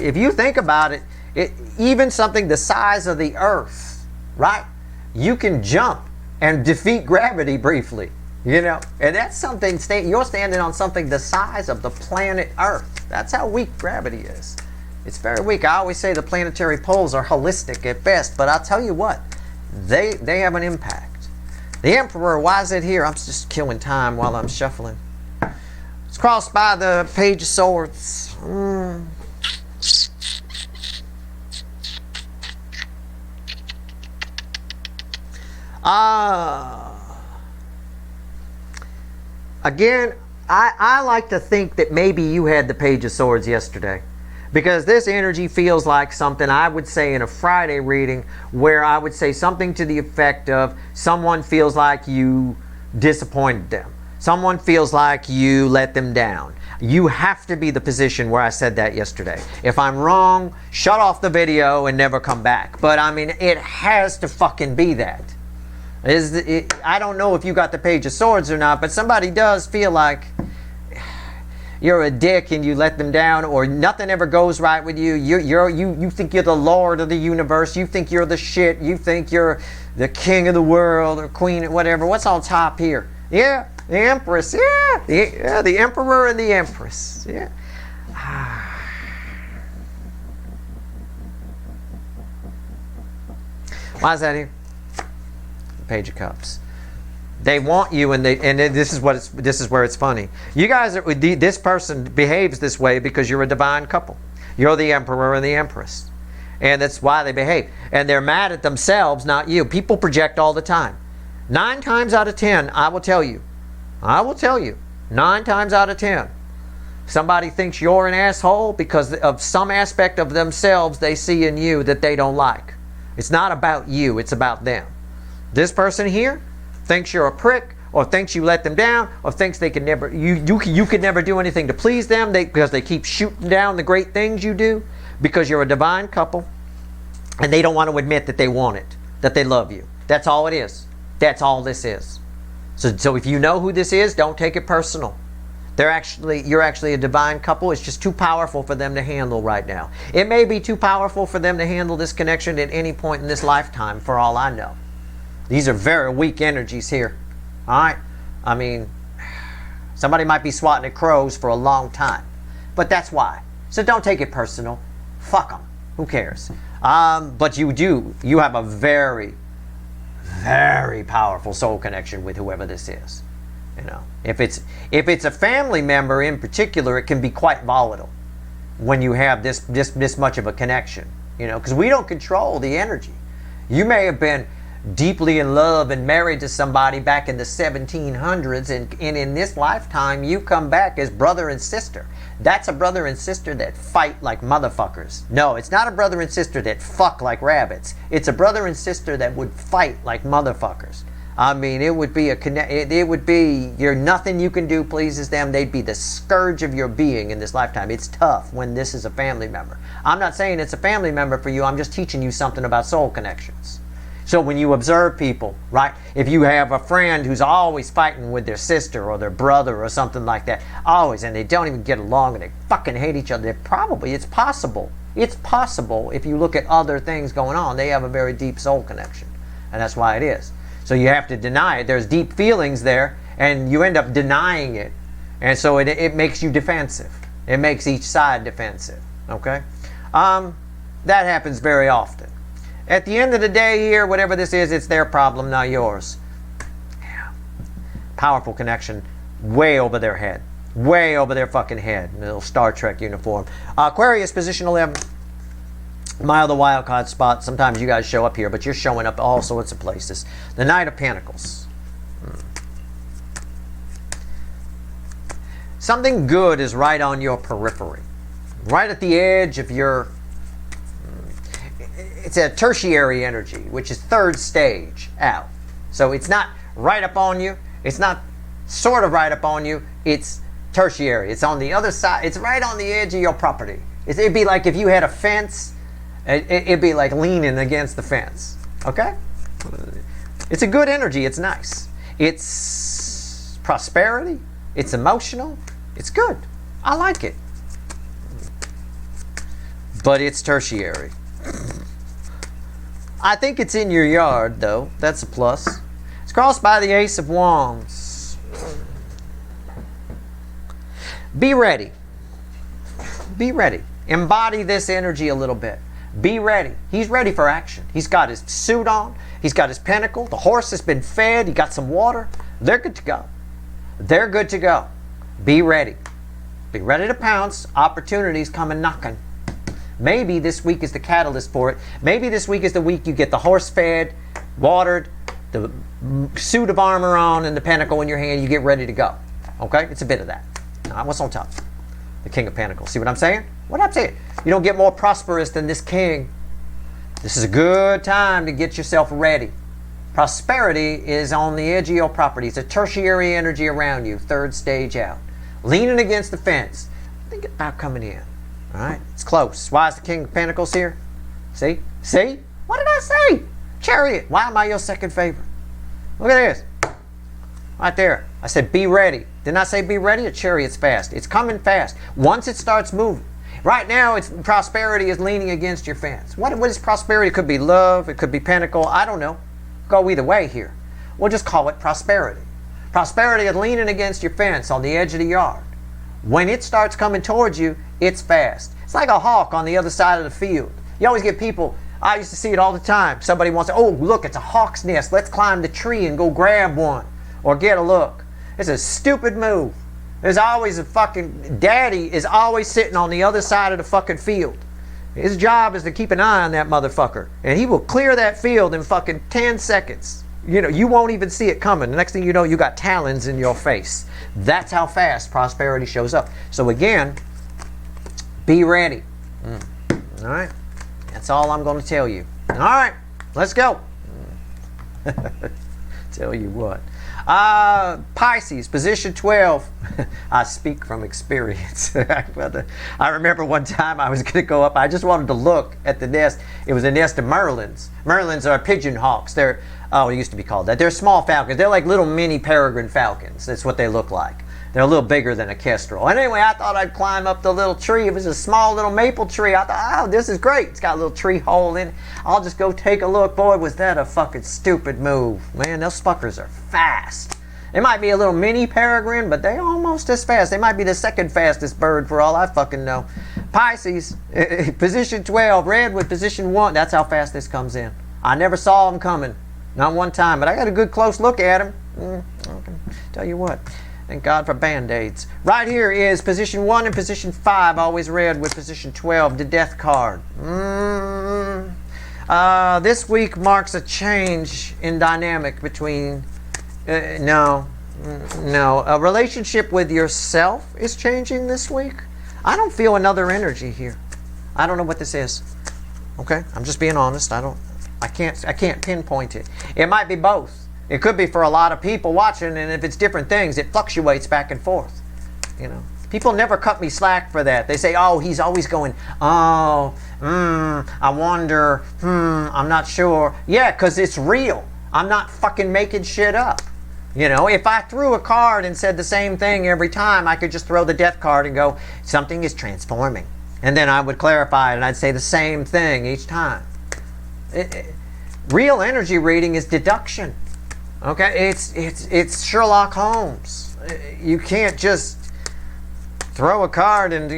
If you think about it, even something the size of the Earth, right? You can jump and defeat gravity briefly, you know? And that's something, you're standing on something the size of the planet Earth. That's how weak gravity is. It's very weak. I always say the planetary poles are holistic at best, but I'll tell you what, they have an impact. The Emperor, why is it here? I'm just killing time while I'm shuffling. It's crossed by the Page of Swords. Again, I like to think that maybe you had the Page of Swords yesterday. Because this energy feels like something I would say in a Friday reading where I would say something to the effect of someone feels like you disappointed them. Someone feels like you let them down. You have to be the position where I said that yesterday. If I'm wrong, shut off the video and never come back. But I mean, it has to fucking be that. I don't know if you got the Page of Swords or not, but somebody does feel like you're a dick and you let them down, or nothing ever goes right with you. You think you're the Lord of the universe. You think you're the shit. You think you're the king of the world or queen, whatever. What's on top here? Yeah, the Empress. Yeah, the Emperor and the Empress. Yeah. Why is that here? Page of Cups. They want you, and this is where it's funny. You guys, this person behaves this way because you're a divine couple. You're the Emperor and the Empress, and that's why they behave. And they're mad at themselves, not you. People project all the time. 9 times out of 10, I will tell you, 9 times out of 10, somebody thinks you're an asshole because of some aspect of themselves they see in you that they don't like. It's not about you. It's about them. This person here thinks you're a prick, or thinks you let them down, or thinks they can never, you could never do anything to please them because they keep shooting down the great things you do because you're a divine couple, and they don't want to admit that they want it, that they love you. That's all it is. That's all this is. So if you know who this is, don't take it personal. You're actually a divine couple. It's just too powerful for them to handle right now. It may be too powerful for them to handle this connection at any point in this lifetime, for all I know. These are very weak energies here. All right? I mean, somebody might be swatting at crows for a long time. But that's why. So don't take it personal. Fuck them. Who cares? But you have a very, very powerful soul connection with whoever this is. You know, if it's a family member in particular, it can be quite volatile when you have this much of a connection. You know, because we don't control the energy. You may have been deeply in love and married to somebody back in the 1700s, and in this lifetime you come back as brother and sister. That's a brother and sister that fight like motherfuckers. No, it's not a brother and sister that fuck like rabbits. It's a brother and sister that would fight like motherfuckers. I mean, it would be you're nothing you can do pleases them. They'd be the scourge of your being in this lifetime. It's tough when this is a family member. I'm not saying it's a family member for you. I'm just teaching you something about soul connections. So when you observe people, right, if you have a friend who's always fighting with their sister or their brother or something like that, always, and they don't even get along and they fucking hate each other, it's possible if you look at other things going on, they have a very deep soul connection. And that's why it is. So you have to deny it. There's deep feelings there, and you end up denying it. And so it makes you defensive. It makes each side defensive, okay? That happens very often. At the end of the day here, whatever this is, it's their problem, not yours. Yeah. Powerful connection way over their head. Way over their fucking head. In a little Star Trek uniform. Aquarius, position 11. Mile the wild card spot. Sometimes you guys show up here, but you're showing up all sorts of places. The Knight of Pentacles. Something good is right on your periphery. Right at the edge of your... It's a tertiary energy, which is third stage out. So it's not right up on you. It's not sort of right up on you. It's tertiary. It's on the other side. It's right on the edge of your property. It'd be like if you had a fence. It'd be like leaning against the fence. Okay? It's a good energy. It's nice. It's prosperity. It's emotional. It's good. I like it. But it's tertiary. I think it's in your yard, though. That's a plus. It's crossed by the Ace of Wands. Be ready. Be ready. Embody this energy a little bit. Be ready. He's ready for action. He's got his suit on. He's got his pentacle. The horse has been fed. He got some water. They're good to go. They're good to go. Be ready. Be ready to pounce. Opportunities coming knocking. Maybe this week is the catalyst for it. Maybe this week is the week you get the horse fed, watered, the suit of armor on, and the pentacle in your hand. You get ready to go. Okay? It's a bit of that. Now, what's on top? The King of Pentacles. See what I'm saying? What I'm saying? You don't get more prosperous than this king. This is a good time to get yourself ready. Prosperity is on the edge of your property. It's a tertiary energy around you. Third stage out. Leaning against the fence. Think about coming in. All right? It's close. Why is the King of Pentacles here? See? See? What did I say? Chariot. Why am I your second favorite? Look at this. Right there. I said be ready. Didn't I say be ready? A chariot's fast. It's coming fast. Once it starts moving. Right now, prosperity is leaning against your fence. What is prosperity? It could be love. It could be pentacle. I don't know. Go either way here. We'll just call it prosperity. Prosperity is leaning against your fence on the edge of the yard. When it starts coming towards you, it's fast. It's like a hawk on the other side of the field. You always get people, I used to see it all the time. Somebody wants to, oh, look, it's a hawk's nest. Let's climb the tree and go grab one or get a look. It's a stupid move. There's always a fucking, daddy is always sitting on the other side of the fucking field. His job is to keep an eye on that motherfucker. And he will clear that field in fucking 10 seconds. You know, you won't even see it coming. The next thing you know, you got talons in your face. That's how fast prosperity shows up. So again, be ready. All right? That's all I'm going to tell you. All right, let's go. Tell you what. Pisces, position 12. I speak from experience. I remember one time I was going to go up. I just wanted to look at the nest. It was a nest of merlins. Merlins are pigeon hawks. They're, oh, it used to be called that. They're small falcons. They're like little mini peregrine falcons. That's what they look like. They're a little bigger than a kestrel. And anyway, I thought I'd climb up the little tree. It was a small little maple tree. I thought, oh, this is great. It's got a little tree hole in it. I'll just go take a look. Boy, was that a fucking stupid move. Man, those fuckers are fast. They might be a little mini peregrine, but they're almost as fast. They might be the second fastest bird for all I fucking know. Pisces, position 12, red with position 1. That's how fast this comes in. I never saw them coming. Not one time, but I got a good close look at them. I can tell you what. Thank God for Band-Aids. Right here is position 1 and position 5, always red with position 12, the death card. This week marks a change in dynamic between, no. A relationship with yourself is changing this week. I don't feel another energy here. I don't know what this is. Okay, I'm just being honest. I can't pinpoint it. It might be both. It could be for a lot of people watching, and if it's different things, it fluctuates back and forth. You know, people never cut me slack for that. They say, oh, he's always going, oh, I wonder, I'm not sure. Yeah, because it's real. I'm not fucking making shit up. You know, if I threw a card and said the same thing every time, I could just throw the death card and go, something is transforming. And then I would clarify it, and I'd say the same thing each time. Real energy reading is deduction. Okay, it's Sherlock Holmes. You can't just throw a card and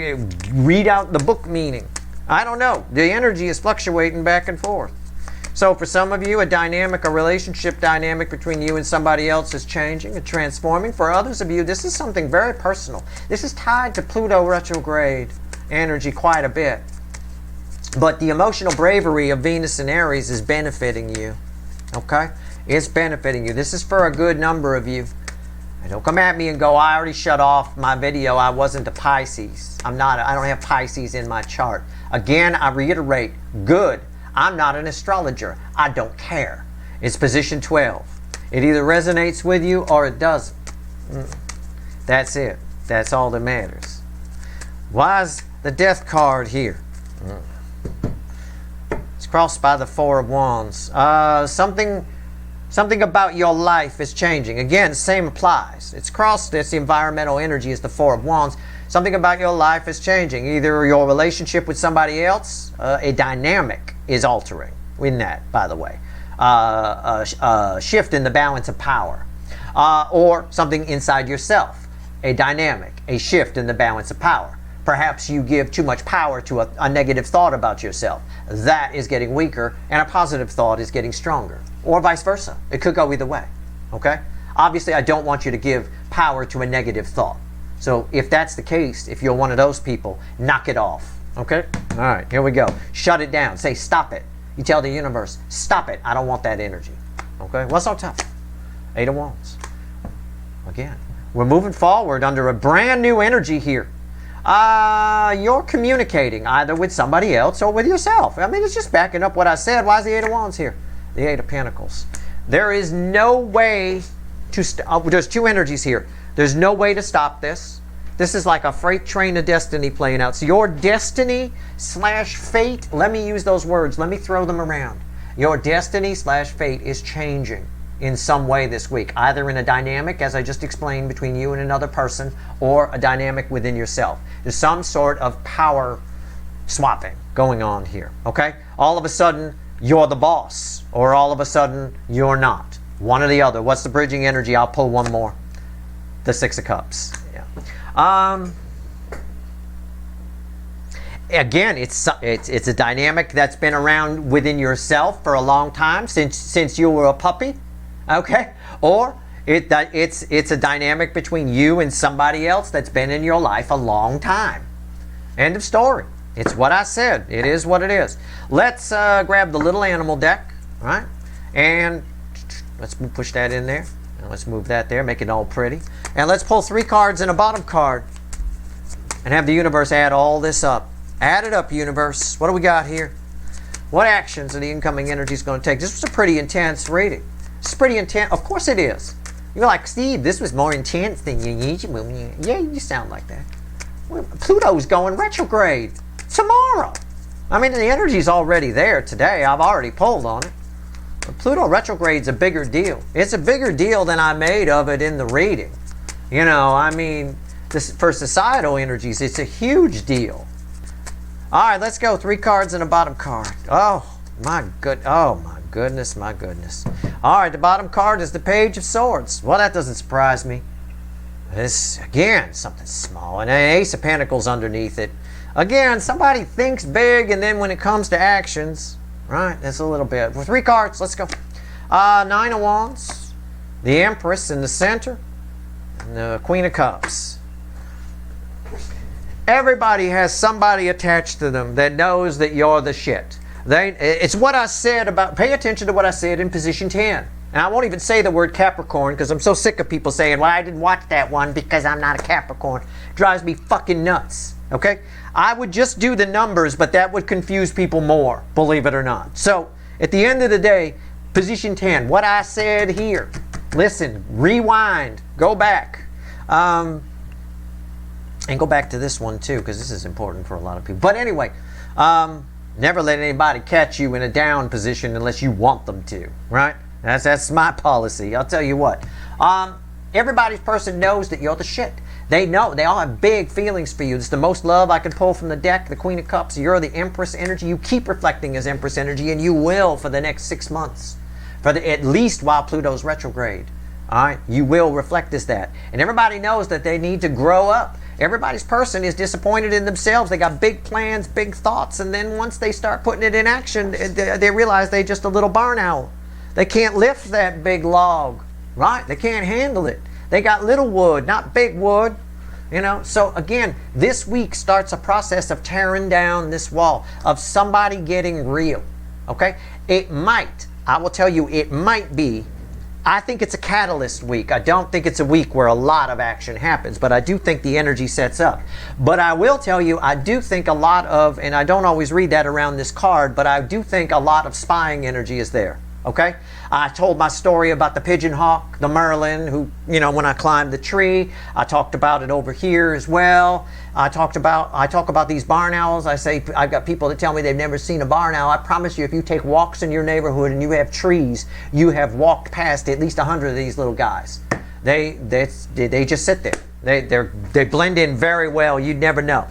read out the book meaning. I don't know. The energy is fluctuating back and forth. So for some of you, a relationship dynamic between you and somebody else is changing and transforming. For others of you, this is something very personal. This is tied to Pluto retrograde energy quite a bit. But the emotional bravery of Venus and Aries is benefiting you. Okay? It's benefiting you. This is for a good number of you. And don't come at me and go, I already shut off my video. I wasn't a Pisces. I don't have Pisces in my chart. Again, I reiterate, good. I'm not an astrologer. I don't care. It's position 12. It either resonates with you or it doesn't. That's it. That's all that matters. Why is the Death card here? It's crossed by the Four of Wands. Something about your life is changing. Again, the same applies. It's crossed, it's the environmental energy is the Four of Wands. Something about your life is changing. Either your relationship with somebody else, a dynamic is altering in that, by the way. A shift in the balance of power. Or something inside yourself. A dynamic, a shift in the balance of power. Perhaps you give too much power to a negative thought about yourself. That is getting weaker, and a positive thought is getting stronger. Or vice versa. It could go either way. Okay? Obviously, I don't want you to give power to a negative thought. So if that's the case, if you're one of those people, knock it off. Okay? All right, here we go. Shut it down. Say, stop it. You tell the universe, stop it. I don't want that energy. Okay? What's on top? Eight of Wands. Again, we're moving forward under a brand new energy here. You're communicating either with somebody else or with yourself. I mean, it's just backing up what I said. Why is the Eight of Wands here? The Eight of Pentacles. There is no way to there's two energies here. There's no way to stop this. This is like a freight train of destiny playing out. So your destiny / fate, let me use those words. Let me throw them around. Your destiny / fate is changing in some way this week, either in a dynamic, as I just explained, between you and another person, or a dynamic within yourself. There's some sort of power swapping going on here, okay? All of a sudden, you're the boss, or all of a sudden, you're not. One or the other. What's the bridging energy? I'll pull one more. The Six of Cups. Yeah. Again, it's a dynamic that's been around within yourself for a long time, since you were a puppy. Okay, or it's a dynamic between you and somebody else that's been in your life a long time. End of story. It's what I said. It is what it is. Let's grab the little animal deck, right? And let's push that in there. And let's move that there, make it all pretty. And let's pull 3 cards and a bottom card and have the universe add all this up. Add it up, universe. What do we got here? What actions are the incoming energies going to take? This was a pretty intense reading. It's pretty intense. Of course it is. You're like, Steve, this was more intense than you usually. Yeah, you sound like that. Well, Pluto's going retrograde tomorrow. I mean, the energy's already there today. I've already pulled on it. But Pluto retrograde's a bigger deal. It's a bigger deal than I made of it in the reading. You know, I mean, for societal energies, it's a huge deal. All right, let's go. 3 cards and a bottom card. Oh my goodness, my goodness. All right, the bottom card is the Page of Swords. Well, that doesn't surprise me. This, again, something small. And an Ace of Pentacles underneath it. Again, somebody thinks big, and then when it comes to actions, right, that's a little bit. With 3 cards, let's go. 9 of Wands, the Empress in the center, and the Queen of Cups. Everybody has somebody attached to them that knows that you're the shit. It's what I said about, pay attention to what I said in position 10. And I won't even say the word Capricorn because I'm so sick of people saying, well, I didn't watch that one because I'm not a Capricorn. It drives me fucking nuts, okay? I would just do the numbers, but that would confuse people more, believe it or not. So, at the end of the day, position 10, what I said here, listen, rewind, go back. And go back to this one too, because this is important for a lot of people. But anyway, never let anybody catch you in a down position unless you want them to, right? That's my policy. I'll tell you what. Everybody's person knows that you're the shit. They know. They all have big feelings for you. It's the most love I can pull from the deck, the Queen of Cups. You're the Empress energy. You keep reflecting as Empress energy, and you will for the next 6 months. At least while Pluto's retrograde. All right? You will reflect as that. And everybody knows that they need to grow up. Everybody's person is disappointed in themselves. They got big plans, big thoughts, and then once they start putting it in action, they realize they're just a little barn owl. They can't lift that big log, right? They can't handle it. They got little wood, not big wood, you know? So again, this week starts a process of tearing down this wall, of somebody getting real, okay? It might, I will tell you, it might be I think it's a catalyst week. I don't think it's a week where a lot of action happens, but I do think the energy sets up. But I will tell you, I do think a lot of, and I don't always read that around this card, but I do think a lot of spying energy is there. Okay? I told my story about the pigeon hawk, the Merlin, who, you know, when I climbed the tree. I talked about it over here as well. I talk about these barn owls. I say, I've got people that tell me they've never seen a barn owl. I promise you, if you take walks in your neighborhood and you have trees, you have walked past at least 100 of these little guys. They just sit there. They blend in very well. You'd never know,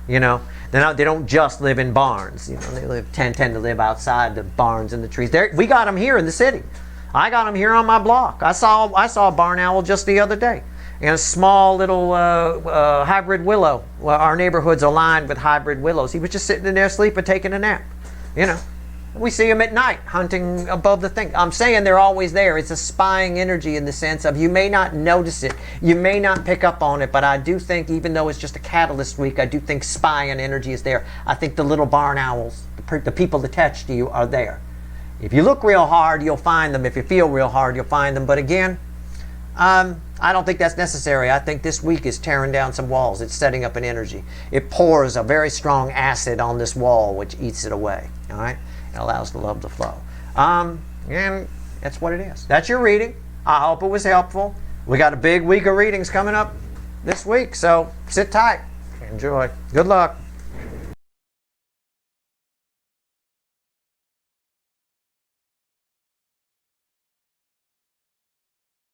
you know. They don't just live in barns. You know, they tend to live outside the barns and the trees. We got them here in the city. I got them here on my block. I saw a barn owl just the other day. And a small little hybrid willow. Well, our neighborhood's aligned with hybrid willows. He was just sitting in there sleeping, taking a nap. You know, we see him at night hunting above the thing. I'm saying they're always there. It's a spying energy in the sense of you may not notice it, you may not pick up on it, but I do think, even though it's just a catalyst week, I do think spying energy is there. I think the little barn owls, the people attached to you, are there. If you look real hard, you'll find them. If you feel real hard, you'll find them. But again, I don't think that's necessary. I think this week is tearing down some walls. It's setting up an energy. It pours a very strong acid on this wall, which eats it away. All right? It allows the love to flow. And that's what it is. That's your reading. I hope it was helpful. We got a big week of readings coming up this week, so sit tight. Enjoy. Good luck.